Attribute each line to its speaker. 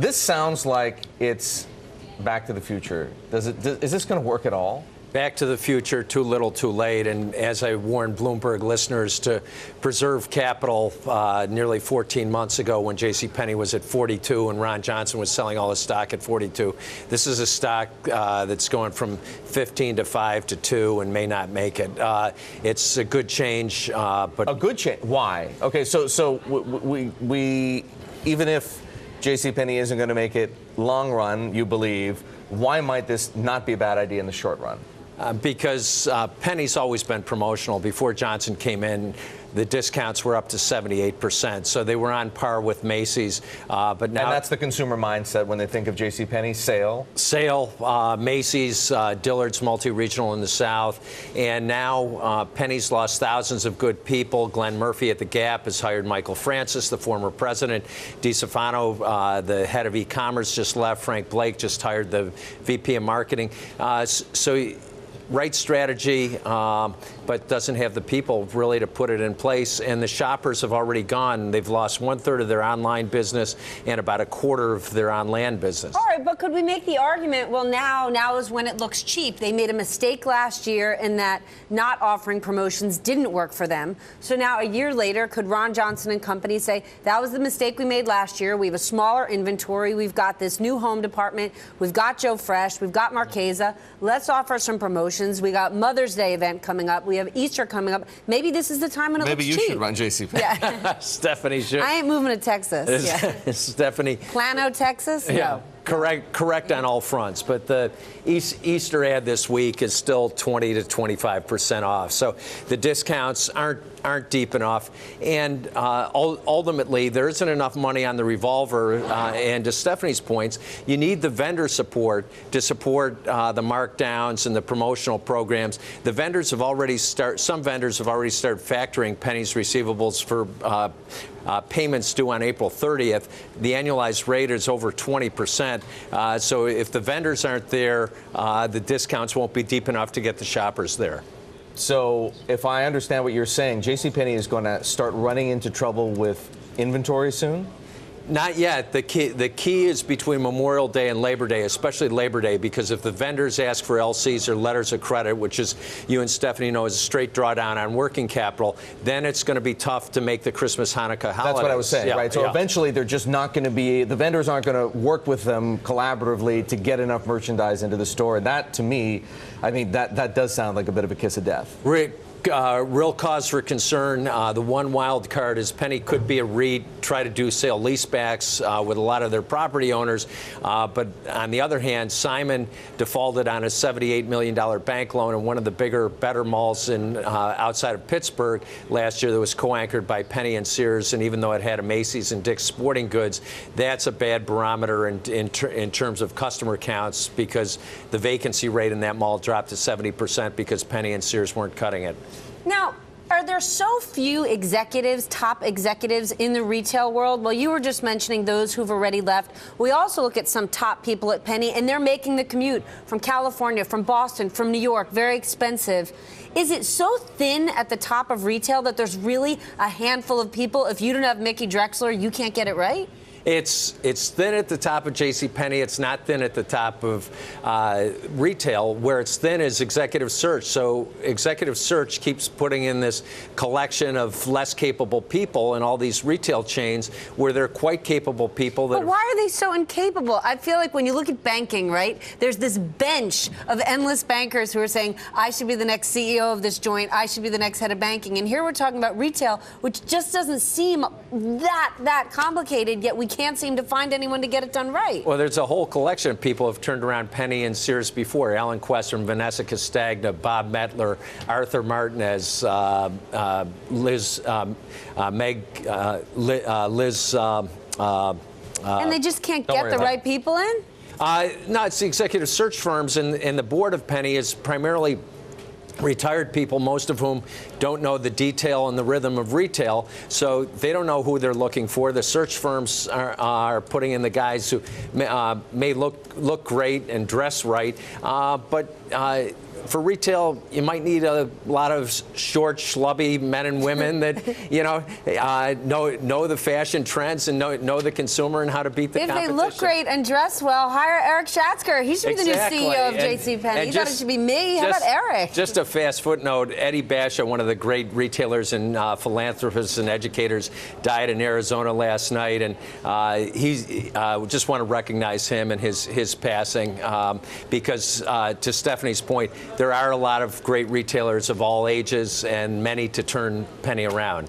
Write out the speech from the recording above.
Speaker 1: This sounds like it's Back to the Future. Is this going to work at all?
Speaker 2: Back to the Future, too little, too late. And as I warned Bloomberg listeners to preserve capital nearly 14 months ago when JCPenney was at 42 and Ron Johnson was selling all his stock at 42, this is a stock that's going from 15 to 5 to 2 and may not make it. It's a good change, but
Speaker 1: a good change. Why? Okay, so we even if JCPenney isn't going to make it long run, you believe, why might this not be a bad idea in the short run?
Speaker 2: Because Penney's always been promotional. Before Johnson came in, the discounts were up to 78%, so they were on par with Macy's. But now,
Speaker 1: and that's the consumer mindset when they think of JCPenney, sale,
Speaker 2: Macy's, Dillard's multi-regional in the South, and now Penney's lost thousands of good people. Glenn Murphy at the Gap has hired Michael Francis, the former president. DeStefano, the head of e-commerce, just left. Frank Blake just hired the VP of marketing. So right strategy, but doesn't have the people really to put it in place. And the shoppers have already gone. They've lost 1/3 of their online business and about 1/4 of their on-land business.
Speaker 3: All right, but could we make the argument, well, now is when it looks cheap. They made a mistake last year in that not offering promotions didn't work for them. So now a year later, could Ron Johnson and company say, that was the mistake we made last year. We have a smaller inventory. We've got this new home department. We've got Joe Fresh. We've got Marchesa. Let's offer some promotions. We got Mother's Day event coming up. We have Easter coming up. Maybe this is the time when it looks cheap.
Speaker 1: Maybe you should run JCPenney.
Speaker 3: Yeah.
Speaker 2: Stephanie should.
Speaker 3: I ain't moving to Texas. Yeah.
Speaker 2: Stephanie.
Speaker 3: Plano, Texas?
Speaker 2: Yeah.
Speaker 3: No.
Speaker 2: Correct on all fronts, but the Easter ad this week is still 20 to 25% off. So the discounts aren't deep enough, and ultimately there isn't enough money on the revolver. And to Stephanie's points, you need the vendor support to support the markdowns and the promotional programs. The vendors have already some vendors have already started factoring Penney's receivables for payments due on April 30th. The annualized rate is over 20%. So if the vendors aren't there, the discounts won't be deep enough to get the shoppers there.
Speaker 1: So if I understand what you're saying, JCPenney is going to start running into trouble with inventory soon?
Speaker 2: Not yet. The key is between Memorial Day and Labor Day, especially Labor Day, because if the vendors ask for LCs or letters of credit, which is, you and Stephanie know, is a straight drawdown on working capital, then it's going to be tough to make the Christmas, Hanukkah holidays.
Speaker 1: That's what I was saying, right? So eventually they're just not going to be, the vendors aren't going to work with them collaboratively to get enough merchandise into the store. And that, to me, I mean, that does sound like a bit of a kiss of death.
Speaker 2: Rick, real cause for concern. The one wild card is Penney could be a REIT, try to do sale leasebacks with a lot of their property owners. But on the other hand, Simon defaulted on a $78 million bank loan in one of the bigger, better malls in outside of Pittsburgh last year that was co-anchored by Penney and Sears. And even though it had a Macy's and Dick's Sporting Goods, that's a bad barometer in terms of customer counts, because the vacancy rate in that mall dropped to 70% because Penney and Sears weren't cutting it.
Speaker 3: Now, are there so few executives, top executives in the retail world? Well, you were just mentioning those who've already left. We also look at some top people at Penney, and they're making the commute from California, from Boston, from New York, very expensive. Is it so thin at the top of retail that there's really a handful of people? If you don't have Mickey Drexler, you can't get it right?
Speaker 2: It's thin at the top of JCPenney. It's not thin at the top of retail. Where it's thin is executive search. So executive search keeps putting in this collection of less capable people in all these retail chains where they're quite capable people.
Speaker 3: But why are they so incapable? I feel like when you look at banking, right, there's this bench of endless bankers who are saying, I should be the next CEO of this joint. I should be the next head of banking. And here we're talking about retail, which just doesn't seem that complicated, yet we can't seem to find anyone to get it done right.
Speaker 2: Well, there's a whole collection of people who have turned around Penney and Sears before. Alan Questrom, Vanessa Castagna, Bob Mettler, Arthur Martinez, Liz, Liz.
Speaker 3: And they just can't get the right people in?
Speaker 2: No, it's the executive search firms, and the board of Penney is primarily retired people, most of whom don't know the detail and the rhythm of retail, so they don't know who they're looking for. The search firms are putting in the guys who may look great and dress right, but for retail, you might need a lot of short, schlubby men and women that know the fashion trends and know the consumer and how to beat the competition.
Speaker 3: If they look great and dress well, hire Eric Schatzker. He should be the new CEO of JCPenney. You thought it should be me? How about Eric?
Speaker 2: Just a fast footnote: Eddie Basha, one of the great retailers and philanthropists and educators, died in Arizona last night, and just want to recognize him and his passing because, to Stephanie's point, there are a lot of great retailers of all ages and many to turn Penney around.